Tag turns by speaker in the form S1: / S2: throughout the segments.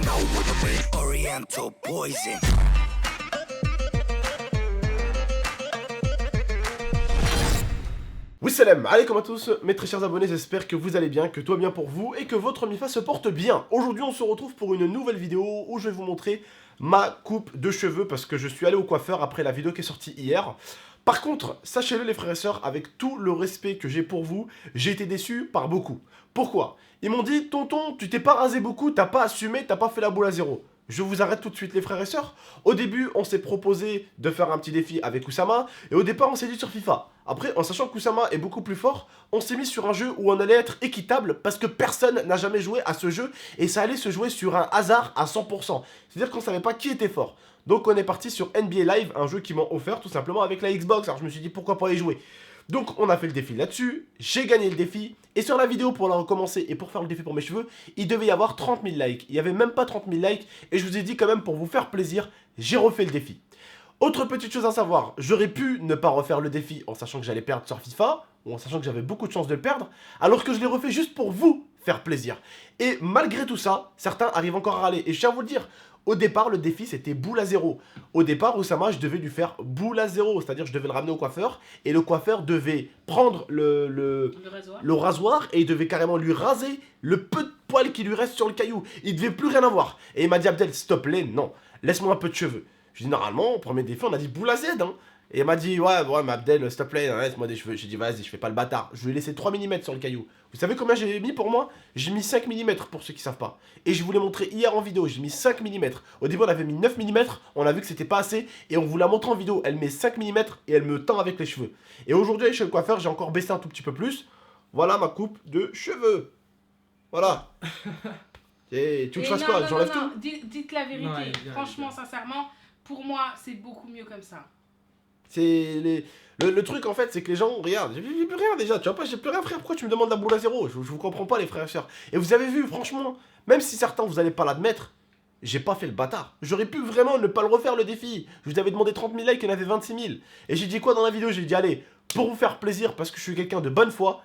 S1: know what I mean? Oriental poison.
S2: Oui salam, alaikum à tous mes très chers abonnés, j'espère que vous allez bien, que tout va bien pour vous et que votre Mifa se porte bien. Aujourd'hui on se retrouve pour une nouvelle vidéo où je vais vous montrer ma coupe de cheveux parce que je suis allé au coiffeur après la vidéo qui est sortie hier. Par contre, sachez-le les frères et sœurs, avec tout le respect que j'ai pour vous, j'ai été déçu par beaucoup. Pourquoi? Ils m'ont dit, tonton, tu t'es pas rasé beaucoup, t'as pas assumé, t'as pas fait la boule à zéro. Je vous arrête tout de suite les frères et sœurs. Au début, on s'est proposé de faire un petit défi avec Oussama, et au départ, on s'est dit sur FIFA. Après, en sachant qu'Oussama est beaucoup plus fort, on s'est mis sur un jeu où on allait être équitable, parce que personne n'a jamais joué à ce jeu, et ça allait se jouer sur un hasard à 100%. C'est-à-dire qu'on savait pas qui était fort. Donc on est parti sur NBA Live, un jeu qui m'a offert tout simplement avec la Xbox, alors je me suis dit pourquoi pas y jouer. Donc on a fait le défi là-dessus, j'ai gagné le défi, et sur la vidéo pour la recommencer et pour faire le défi pour mes cheveux, il devait y avoir 30 000 likes. Il n'y avait même pas 30 000 likes, et je vous ai dit quand même pour vous faire plaisir, j'ai refait le défi. Autre petite chose à savoir, j'aurais pu ne pas refaire le défi en sachant que j'allais perdre sur FIFA, ou en sachant que j'avais beaucoup de chances de le perdre, alors que je l'ai refait juste pour vous faire plaisir. Et malgré tout ça, certains arrivent encore à râler, et je tiens à vous le dire, au départ, le défi, c'était boule à zéro. Au départ, Oussama, je devais lui faire boule à zéro. C'est-à-dire, je devais le ramener au coiffeur. Et le coiffeur devait prendre le rasoir. Et il devait carrément lui raser le peu de poils qui lui reste sur le caillou. Il devait plus rien avoir. Et il m'a dit, Abdel, s'il te plaît, non. Laisse-moi un peu de cheveux. Je dis, normalement, au premier défi, on a dit boule à Z. Hein. Et il m'a dit, ouais, mais Abdel, s'il te plaît, laisse-moi des cheveux. J'ai dit, vas-y, je fais pas le bâtard. Je lui ai laissé 3 mm sur le caillou. Vous savez combien j'ai mis pour moi? J'ai mis 5 mm pour ceux qui savent pas. Et je vous l'ai montré hier en vidéo, j'ai mis 5 mm. Au début, on avait mis 9 mm, on a vu que c'était pas assez. Et on vous l'a montré en vidéo, elle met 5 mm et elle me tend avec les cheveux. Et aujourd'hui, chez le coiffeur, j'ai encore baissé un tout petit peu plus. Voilà ma coupe de cheveux. Voilà. Et tu veux que je fasse quoi? J'enlève tout?
S3: Dites la vérité. Non, franchement, sincèrement, pour moi, c'est beaucoup mieux comme ça.
S2: C'est le truc en fait, c'est que les gens, regarde, j'ai plus rien déjà, tu vois pas, j'ai plus rien frère, pourquoi tu me demandes la boule à zéro? Je vous comprends pas les frères et sœurs. Et vous avez vu, franchement, même si certains vous allez pas l'admettre, j'ai pas fait le bâtard. J'aurais pu vraiment ne pas le refaire le défi. Je vous avais demandé 30 000 likes, il y en avait 26 000. Et j'ai dit quoi dans la vidéo? J'ai dit allez, pour vous faire plaisir, parce que je suis quelqu'un de bonne foi,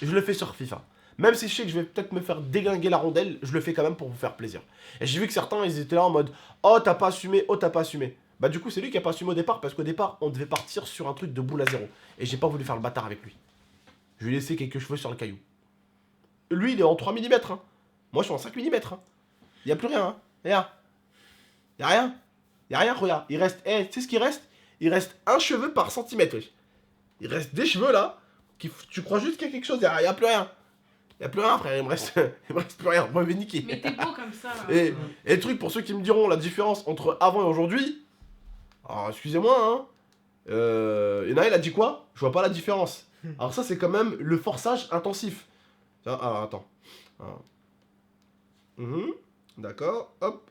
S2: je le fais sur FIFA. Même si je sais que je vais peut-être me faire déglinguer la rondelle, je le fais quand même pour vous faire plaisir. Et j'ai vu que certains, ils étaient là en mode oh t'as pas assumé, oh t'as pas assumé. Bah du coup c'est lui qui a pas assumé au départ parce qu'au départ on devait partir sur un truc de boule à zéro. Et j'ai pas voulu faire le bâtard avec lui. Je lui ai laissé quelques cheveux sur le caillou. Lui il est en 3 mm hein. Moi je suis en 5 mm hein. Y a plus rien hein. Regarde. Y a rien. Y a rien regarde. Il reste, tu sais ce qu'il reste? Il reste un cheveu par centimètre wesh. Il reste des cheveux là. Tu crois juste qu'il y a quelque chose, y a plus rien. Y'a plus rien frère, il me reste plus rien, moi je vais niquer.
S3: Mais t'es beau comme ça.
S2: Et le truc pour ceux qui me diront la différence entre avant et aujourd'hui, alors excusez-moi hein, y en a il a dit quoi? Je vois pas la différence. Alors ça c'est quand même le forçage intensif. Tiens, alors attends. D'accord, hop.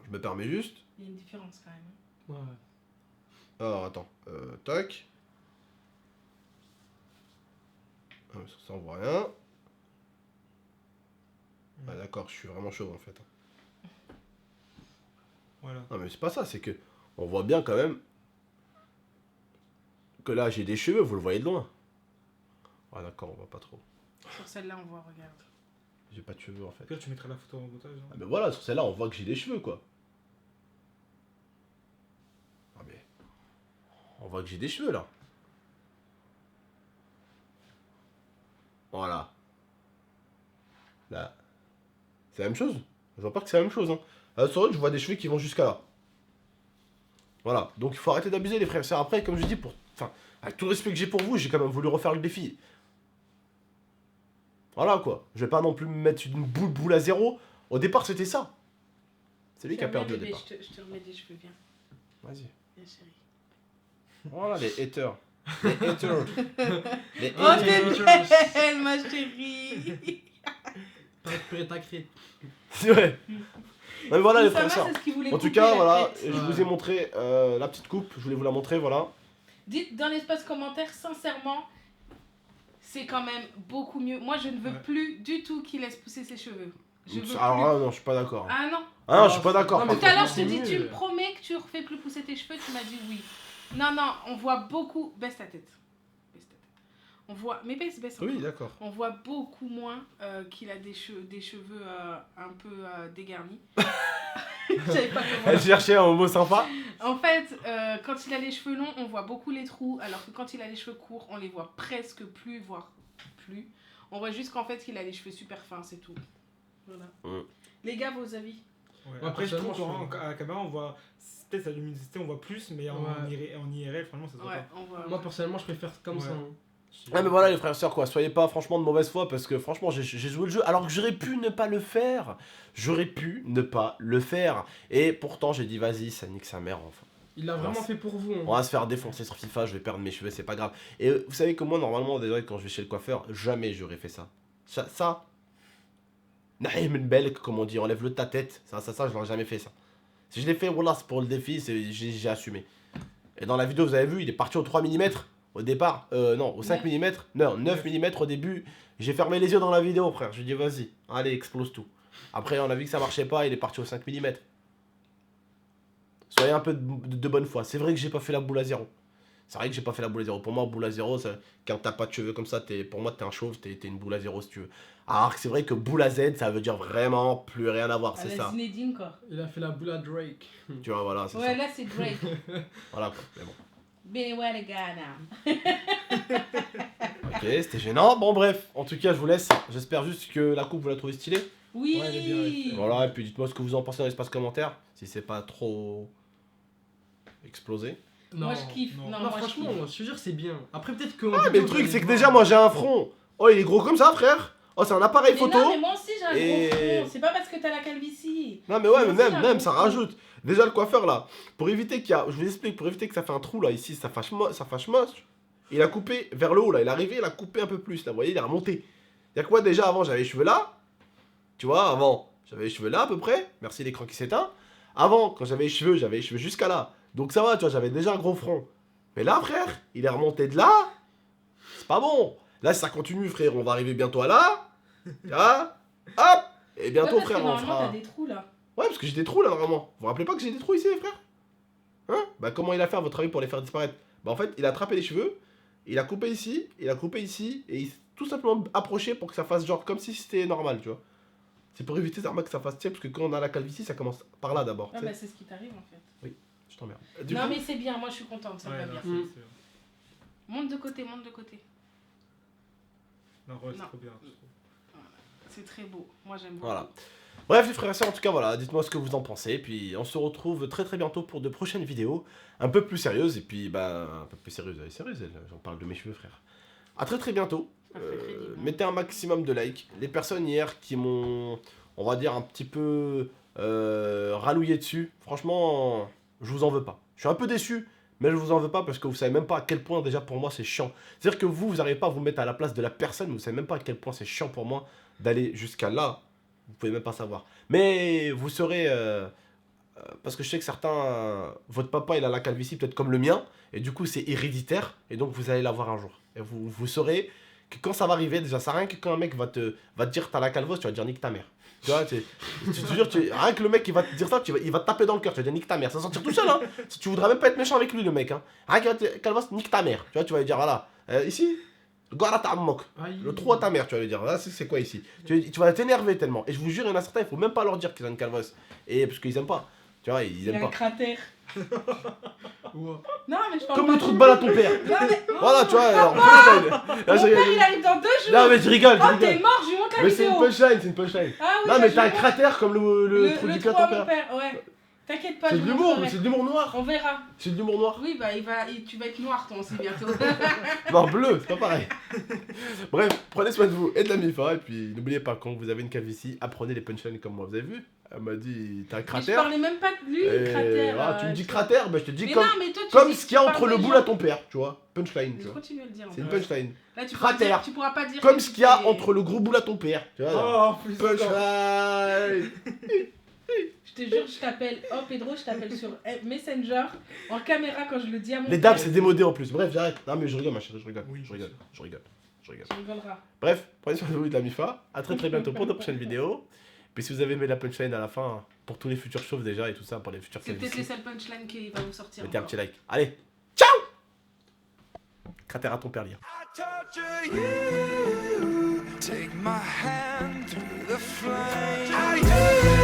S2: Je me permets juste.
S3: Il y a une différence quand même.
S4: Ouais.
S2: Alors attends, tac. Ça on voit rien. Ah d'accord, je suis vraiment chaud en fait.
S4: Voilà.
S2: Non mais c'est pas ça, c'est que on voit bien quand même que là j'ai des cheveux, vous le voyez de loin. Ah d'accord, on voit pas trop.
S3: Sur celle-là on voit, regarde.
S2: J'ai pas de cheveux en fait.
S4: Là tu mettras la photo en montage. Hein.
S2: Ah mais voilà, sur celle-là on voit que j'ai des cheveux quoi. Ah mais on voit que j'ai des cheveux là. Voilà. Là. C'est la même chose. Je vois pas que c'est la même chose. Hein. Là, sur l'autre, je vois des cheveux qui vont jusqu'à là. Voilà. Donc il faut arrêter d'abuser les frères. C'est après, comme je dis, enfin, avec tout le respect que j'ai pour vous, j'ai quand même voulu refaire le défi. Voilà quoi. Je vais pas non plus me mettre une boule à zéro. Au départ, c'était ça. C'est lui qui a perdu au départ.
S3: Je te remets des cheveux, viens.
S2: Vas-y.
S3: Viens chérie.
S2: Voilà les haters. Les haters. Les
S3: Oh
S2: haters.
S3: t'es belle ma chérie.
S4: T'as créé.
S2: C'est vrai. Mais voilà les frères et
S3: Oussama,
S2: sœurs.
S3: c'est ce qu'il voulait
S2: En tout
S3: couper,
S2: cas,
S3: la
S2: voilà,
S3: tête.
S2: je vous ai montré la petite coupe, je voulais vous la montrer, voilà.
S3: Dites dans l'espace commentaire, sincèrement, c'est quand même beaucoup mieux. Moi, je ne veux plus du tout qu'il laisse pousser ses cheveux. Je veux
S2: Alors
S3: plus.
S2: là, non, je suis pas d'accord.
S3: Ah non.
S2: Ah non, je suis pas d'accord.
S4: Non, mais
S3: Tout à l'heure, je te
S4: c'est
S3: dis,
S4: mieux.
S3: tu me promets que tu refais plus pousser tes cheveux, tu m'as dit oui. Non, non, on voit beaucoup. Baisse ta tête. Baisse ta tête. On voit, mais baisse.
S2: Oui, d'accord.
S3: On voit beaucoup moins qu'il a des cheveux un peu dégarnis. Je savais pas comment.
S2: Elle cherchait un mot sympa.
S3: En fait, quand il a les cheveux longs, on voit beaucoup les trous, alors que quand il a les cheveux courts, on les voit presque plus, voire plus. On voit juste qu'en fait, qu'il a les cheveux super fins, c'est tout. Voilà. Les gars, vos avis?
S4: Ouais, après, je trouve
S5: personnellement,
S4: qu'à la caméra, on voit. Peut-être sa luminosité, on voit plus, mais en IRL, franchement, ça se voit
S3: Ouais,
S4: pas.
S3: on voit.
S5: Moi personnellement je préfère comme
S4: Ouais.
S5: ça. Hein.
S2: Ouais, mais voilà les frères et sœurs, quoi, soyez pas franchement de mauvaise foi parce que franchement j'ai joué le jeu alors que j'aurais pu ne pas le faire. Et pourtant j'ai dit vas-y, ça nique sa mère enfin.
S5: Il l'a vraiment fait pour vous. Hein.
S2: On va se faire défoncer sur FIFA, je vais perdre mes cheveux, c'est pas grave. Et vous savez que moi normalement déjà quand je vais chez le coiffeur, jamais j'aurais fait ça. Ça. Naïm Belk comme on dit, enlève le ta tête. Ça je l'aurais jamais fait ça. Si je l'ai fait, voilà, c'est pour le défi, j'ai assumé. Et dans la vidéo vous avez vu, il est parti au 3 mm. Au départ, non, au 5 mm, non, 9 mm au début, j'ai fermé les yeux dans la vidéo, frère. Je lui ai dit, vas-y, allez, explose tout. Après, on a vu que ça marchait pas, il est parti au 5 mm. Soyez un peu de bonne foi. C'est vrai que j'ai pas fait la boule à zéro. Pour moi, boule à zéro, quand t'as pas de cheveux comme ça, pour moi, t'es un chauve, t'es une boule à zéro si tu veux. Alors que c'est vrai que boule à Z, ça veut dire vraiment plus rien à voir, c'est ça.
S3: Zinedine, quoi.
S5: Il a fait la boule à Drake.
S2: Tu vois, voilà, c'est
S3: Ouais,
S2: ça.
S3: là, c'est Drake.
S2: Voilà, quoi, mais bon.
S3: Ben ouais, les gars, là.
S2: Ok, c'était gênant. Bon, bref, en tout cas, je vous laisse. J'espère juste que la coupe, vous la trouvez stylée.
S3: Oui.
S4: Ouais, elle est bien, elle est bien.
S2: Voilà, et puis dites-moi ce que vous en pensez dans l'espace commentaire. Si c'est pas trop explosé.
S5: Non.
S3: Moi, je kiffe.
S4: non.
S3: Non,
S5: Non,
S3: moi, je
S5: franchement,
S3: kiffe.
S5: je te jure, c'est bien. Après, peut-être que.
S2: Ah, mais le truc, c'est que déjà, moi, j'ai un front. Oh, il est gros comme ça, frère. Oh, c'est un appareil
S3: Mais
S2: photo.
S3: non, mais moi aussi, j'ai un
S2: Et-
S3: gros front. C'est pas parce que t'as la calvitie.
S2: Non, mais ouais,
S3: Moi
S2: mais
S3: aussi, j'ai un
S2: même,
S3: gros
S2: ça
S3: front.
S2: rajoute. Déjà, le coiffeur, là, pour éviter qu'il y a... Je vous explique, pour éviter que ça fait un trou, là, ici, ça fâche moche. Il a coupé vers le haut, là. Il est arrivé, il a coupé un peu plus, là. Vous voyez, il est remonté. Il y a quoi, déjà, avant, j'avais les cheveux là. Tu vois, avant, j'avais les cheveux là, à peu près. Merci l'écran qui s'éteint. Avant, quand j'avais les cheveux jusqu'à là. Donc ça va, tu vois, j'avais déjà un gros front. Mais là, frère, il est remonté de là. C'est pas bon. Là, si ça continue, frère, on va arriver bientôt à là. Tu vois. Hop. Et bientôt,
S3: Ouais, parce
S2: frère,
S3: que
S2: on
S3: normalement,
S2: fera...
S3: t'as des trous, là.
S2: Ouais, parce que j'ai des trous là, normalement. Vous vous rappelez pas que j'ai des trous ici, les frères? Hein? Bah, comment il a fait, à votre avis, pour les faire disparaître? Bah, en fait, il a attrapé les cheveux, il a coupé ici, et il s'est tout simplement approché pour que ça fasse genre comme si c'était normal, tu vois. C'est pour éviter ça, que ça fasse tiens, parce que quand on a la calvitie, ça commence par là d'abord.
S3: Ah,
S2: tu sais.
S3: bah, c'est ce qui t'arrive, en fait.
S2: Je t'emmerde.
S3: Non, mais c'est bien. Moi, je suis contente. Ça me
S4: Ouais,
S3: va
S4: non,
S3: bien.
S4: c'est-
S3: Monte de côté.
S4: Non, ouais, c'est
S3: Non.
S4: trop bien.
S3: C'est très beau. Moi, j'aime beaucoup.
S2: Voilà. Bref les frères et sœurs, en tout cas voilà, dites-moi ce que vous en pensez, puis on se retrouve très très bientôt pour de prochaines vidéos, un peu plus sérieuses, et puis bah, un peu plus sérieuses, elle est sérieuse elle, j'en parle de mes cheveux frère. A très très bientôt,
S3: Ça fait très vite, hein.
S2: mettez un maximum de likes, les personnes hier qui m'ont, on va dire un petit peu rallouillé dessus, franchement, je vous en veux pas. Je suis un peu déçu, mais je vous en veux pas parce que vous savez même pas à quel point déjà pour moi c'est chiant. C'est-à-dire que vous n'arrivez pas à vous mettre à la place de la personne, vous savez même pas à quel point c'est chiant pour moi d'aller jusqu'à là. Vous pouvez même pas savoir. Mais vous saurez... parce que je sais que certains... votre papa, il a la calvitie peut-être comme le mien. Et du coup, c'est héréditaire. Et donc, vous allez l'avoir un jour. Et vous saurez que quand ça va arriver, déjà, ça rien que quand un mec va te dire t'as la calvose, tu vas dire nique ta mère. Tu vois, tu te jure, rien que le mec, il va te dire ça, il va te taper dans le cœur. Tu vas dire nique ta mère. Ça va sortir tout seul, hein. Tu voudras même pas être méchant avec lui, le mec, hein. Rien qu'il va te dire calvose, nique ta mère. Tu vois, tu vas lui dire, voilà. Ici, Guarda ta moque. Le trou à ta mère, tu vas lui dire. Là, c'est quoi ici? Tu vas t'énerver tellement. Et je vous jure, il y en a certains, il faut même pas leur dire qu'ils ont une calvosse. Et parce qu'ils aiment pas. Tu vois, ils
S3: Il y
S2: aiment
S3: a un
S2: pas.
S3: cratère.
S5: Ouais.
S3: Non, mais je parle
S2: Comme
S3: pas
S2: le
S3: de
S2: trou de
S3: vous.
S2: balle à ton père.
S3: Non, mais...
S2: Voilà, tu vois. Alors,
S3: Mon père, il arrive dans 2 jours.
S2: Non, mais je rigole,
S3: Oh,
S2: je
S3: t'es
S2: rigole.
S3: mort, je lui montre la
S2: Mais c'est
S3: vidéo.
S2: une punchline, c'est une punchline.
S3: Ah oui,
S2: Non,
S3: bah,
S2: mais
S3: je
S2: t'as un
S3: lui montre
S2: cratère comme le trou du cul à
S3: trou à
S2: ton
S3: mon
S2: père.
S3: père, ouais. T'inquiète pas,
S2: C'est
S3: je
S2: de
S3: vous
S2: l'humour,
S3: montrerai.
S2: c'est de l'humour noir.
S3: On verra.
S2: C'est de l'humour noir.
S3: Oui, bah tu vas être noir toi aussi bientôt.
S2: Noir bleu, c'est pas pareil. Bref, prenez soin de vous et de la MIFA. Et puis n'oubliez pas, quand vous avez une calvitie, apprenez les punchlines comme moi. Vous avez vu? Elle m'a dit, t'as un
S3: Mais je
S2: cratère.
S3: parlais même pas de lui,
S2: Et
S3: cratère.
S2: voilà, tu me dis cratère, bah je te dis
S3: Mais
S2: comme,
S3: non, mais toi, tu
S2: comme
S3: dis-
S2: ce qu'il y a
S3: tu
S2: entre
S3: parles
S2: le
S3: des
S2: boule
S3: gens.
S2: à ton père, tu vois. Punchline, tu
S3: Je
S2: vois.
S3: continue à le dire.
S2: C'est une
S3: en fait.
S2: punchline.
S3: Là, tu
S2: Cratère.
S3: pourras pas dire.
S2: Comme
S3: que
S2: ce
S3: tu
S2: qu'il y a
S3: fais-
S2: entre le gros boule à ton père. Tu vois.
S5: Oh, en plus.
S2: Punchline.
S3: Je te jure, je t'appelle. Oh, Pedro, je t'appelle sur Messenger en caméra quand je le dis à mon
S2: Les
S3: père.
S2: dames, c'est démodé en plus. Bref, j'arrête. Non, mais je rigole, ma chérie, je rigole.
S4: Oui,
S2: je rigole. Je rigole. Je rigole.
S3: Tu rigoleras.
S2: Bref, prenez soin de vous et de la MIFA. À très très bientôt pour de prochaines vidéos. Puis si vous avez aimé la punchline à la fin, pour tous les futurs chauves déjà et tout ça, pour les futurs
S3: C'est peut-être
S2: calvities,
S3: les seules punchlines qui va vous sortir.
S2: mettez un
S3: encore.
S2: petit like. Allez, Cratère à ton père lire.
S1: I torture you. Take my hand through the flame.